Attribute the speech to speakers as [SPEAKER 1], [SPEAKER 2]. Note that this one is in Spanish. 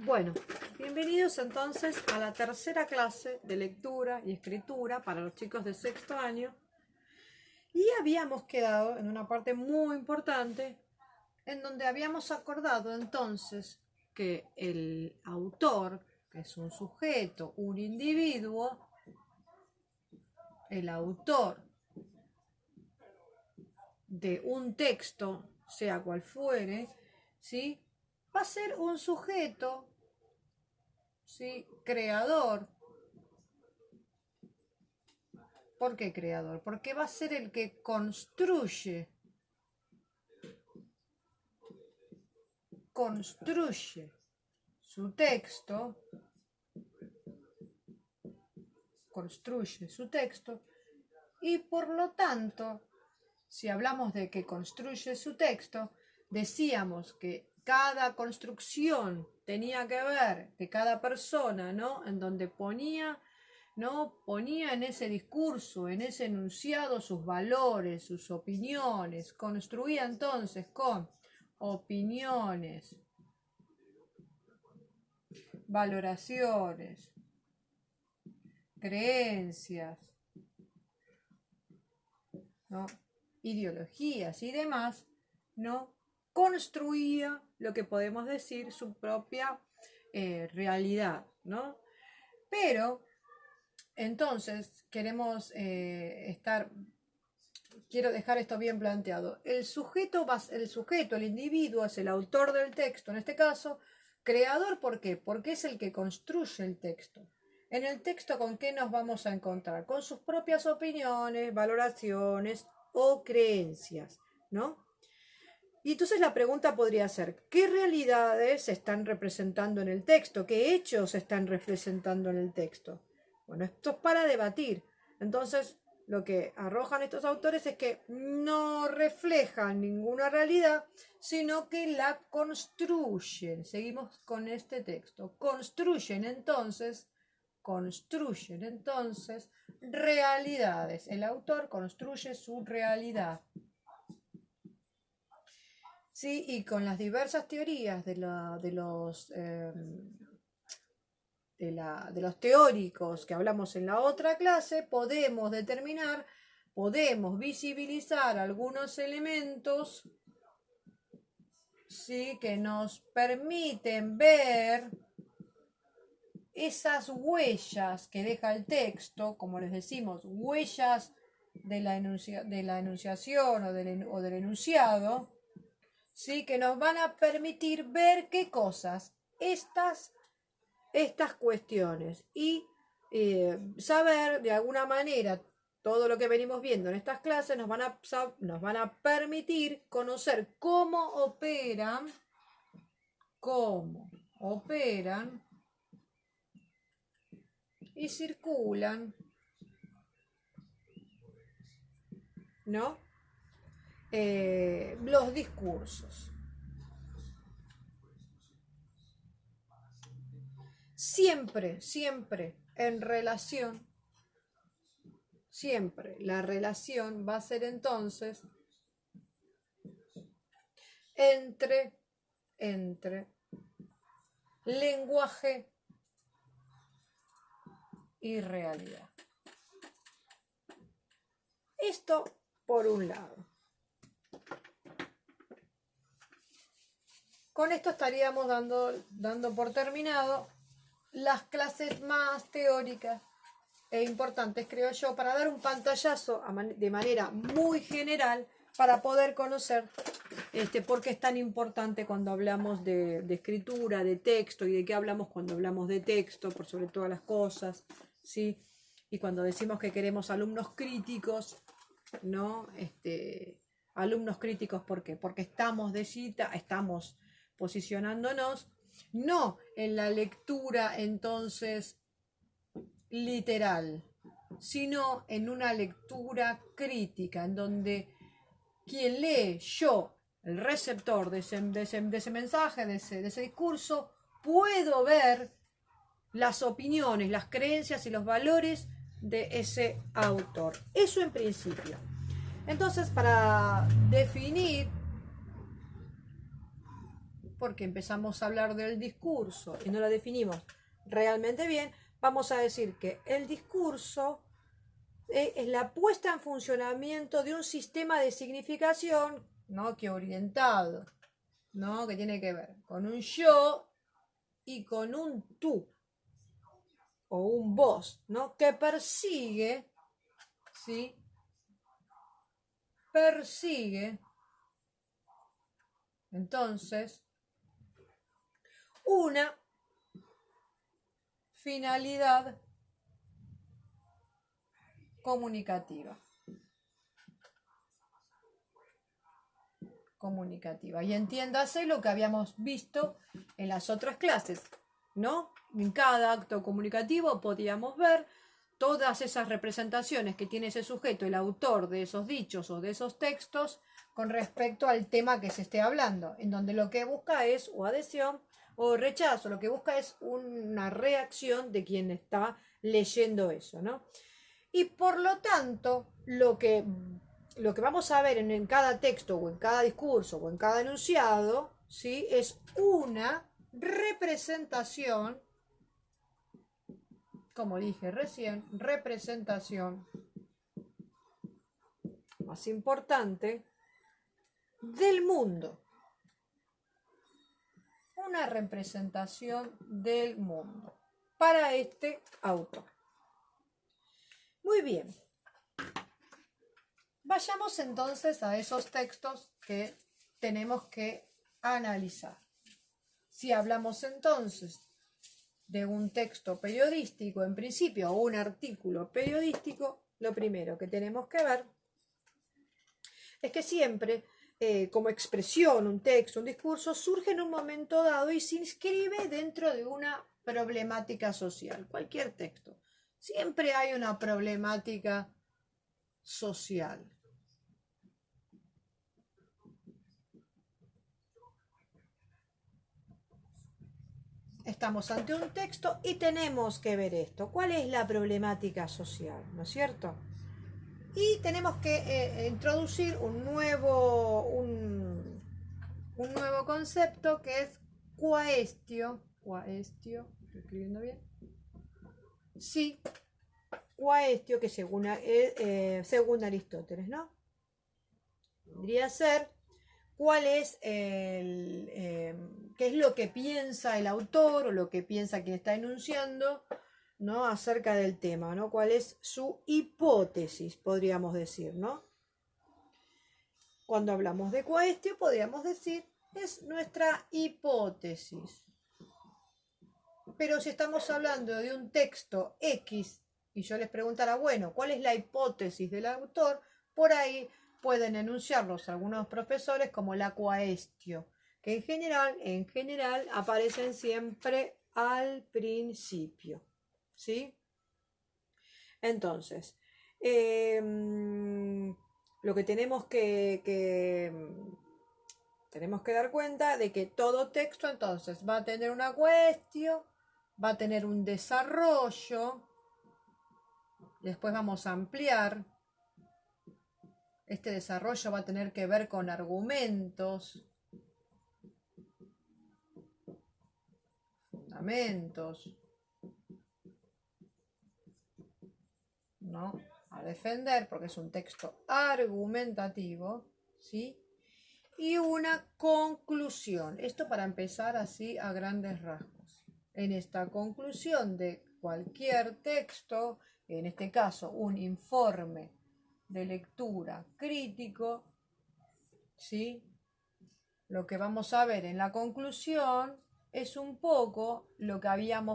[SPEAKER 1] Bueno, bienvenidos entonces a la tercera clase de lectura y escritura para los chicos de sexto año. Y habíamos quedado en una parte muy importante en donde habíamos acordado entonces que el autor, que es un sujeto, un individuo, el autor de un texto, sea cual fuere, ¿sí?, va a ser un sujeto, ¿sí?, creador. ¿Por qué creador? Porque va a ser el que construye su texto, y por lo tanto, si hablamos de que construye su texto, decíamos que cada construcción tenía que ver, que cada persona, ¿no?, en donde ponía en ese discurso, en ese enunciado sus valores, sus opiniones, construía entonces con opiniones, valoraciones, creencias, ¿no?, ideologías y demás, ¿no?, construía lo que podemos decir su propia realidad, ¿no? Pero entonces quiero dejar esto bien planteado. El sujeto, el individuo es el autor del texto, en este caso, creador. ¿Por qué? Porque es el que construye el texto. En el texto, ¿con qué nos vamos a encontrar? Con sus propias opiniones, valoraciones o creencias, ¿no? Y entonces la pregunta podría ser, ¿qué realidades se están representando en el texto? ¿Qué hechos se están representando en el texto? Bueno, esto es para debatir. Entonces, lo que arrojan estos autores es que no reflejan ninguna realidad, sino que la construyen. Seguimos con este texto. Construyen entonces realidades. El autor construye su realidad. Sí, y con las diversas teorías de los teóricos que hablamos en la otra clase, podemos visibilizar algunos elementos, ¿sí?, que nos permiten ver esas huellas que deja el texto, como les decimos, huellas de la enunciación o del enunciado, ¿sí?, que nos van a permitir ver qué cosas, estas cuestiones, y saber de alguna manera todo lo que venimos viendo en estas clases nos van a permitir conocer cómo operan y circulan, ¿no?, los discursos. Siempre la relación va a ser entonces entre lenguaje y realidad. Esto por un lado. Con esto estaríamos dando por terminado las clases más teóricas e importantes, creo yo, para dar un pantallazo de manera muy general para poder conocer por qué es tan importante cuando hablamos de escritura, de texto, y de qué hablamos cuando hablamos de texto, por sobre todas las cosas, ¿sí? Y cuando decimos que queremos alumnos críticos, ¿no? Alumnos críticos, ¿por qué? Porque estamos posicionándonos no en la lectura entonces literal, sino en una lectura crítica, en donde quien lee, yo, el receptor de ese mensaje, de ese discurso, puedo ver las opiniones, las creencias y los valores de ese autor. Eso en principio. Entonces, para definir porque empezamos a hablar del discurso y no lo definimos realmente bien, vamos a decir que el discurso es la puesta en funcionamiento de un sistema de significación, ¿no? Que orientado, ¿no? Que tiene que ver con un yo y con un tú o un vos, ¿no? Que persigue, ¿sí? Persigue, entonces, una finalidad comunicativa. Y entiéndase lo que habíamos visto en las otras clases, ¿no? En cada acto comunicativo podíamos ver todas esas representaciones que tiene ese sujeto, el autor de esos dichos o de esos textos, con respecto al tema que se esté hablando, en donde lo que busca es o adhesión o rechazo, lo que busca es una reacción de quien está leyendo eso, ¿no? Y por lo tanto, lo que vamos a ver en cada texto o en cada discurso o en cada enunciado, ¿sí? Es una representación, como dije recién, representación más importante del mundo. Una representación del mundo para este autor. Muy bien. Vayamos entonces a esos textos que tenemos que analizar. Si hablamos entonces de un texto periodístico, en principio, o un artículo periodístico, lo primero que tenemos que ver es que siempre, como expresión, un texto, un discurso, surge en un momento dado y se inscribe dentro de una problemática social. Cualquier texto. Siempre hay una problemática social. Estamos ante un texto y tenemos que ver esto. ¿Cuál es la problemática social? ¿No es cierto? Y tenemos que introducir un nuevo concepto que es quaestio. ¿Estoy escribiendo bien? Sí, quaestio, que según Aristóteles, ¿no? Vendría a ser cuál es qué es lo que piensa el autor o lo que piensa quien está enunciando, ¿no? Acerca del tema, ¿no? Cuál es su hipótesis, podríamos decir, ¿no? Cuando hablamos de quaestio, podríamos decir, es nuestra hipótesis. Pero si estamos hablando de un texto X y yo les preguntara, bueno, ¿cuál es la hipótesis del autor? Por ahí pueden enunciarlos algunos profesores como la quaestio, que en general aparecen siempre al principio, ¿sí? Entonces, lo que tenemos tenemos que dar cuenta de que todo texto entonces va a tener una quaestio, va a tener un desarrollo, después vamos a ampliar. Este desarrollo va a tener que ver con argumentos, fundamentos, ¿no? A defender, porque es un texto argumentativo, ¿sí? Y una conclusión. Esto para empezar así a grandes rasgos. En esta conclusión de cualquier texto, en este caso un informe de lectura crítico, ¿sí? Lo que vamos a ver en la conclusión es un poco lo que habíamos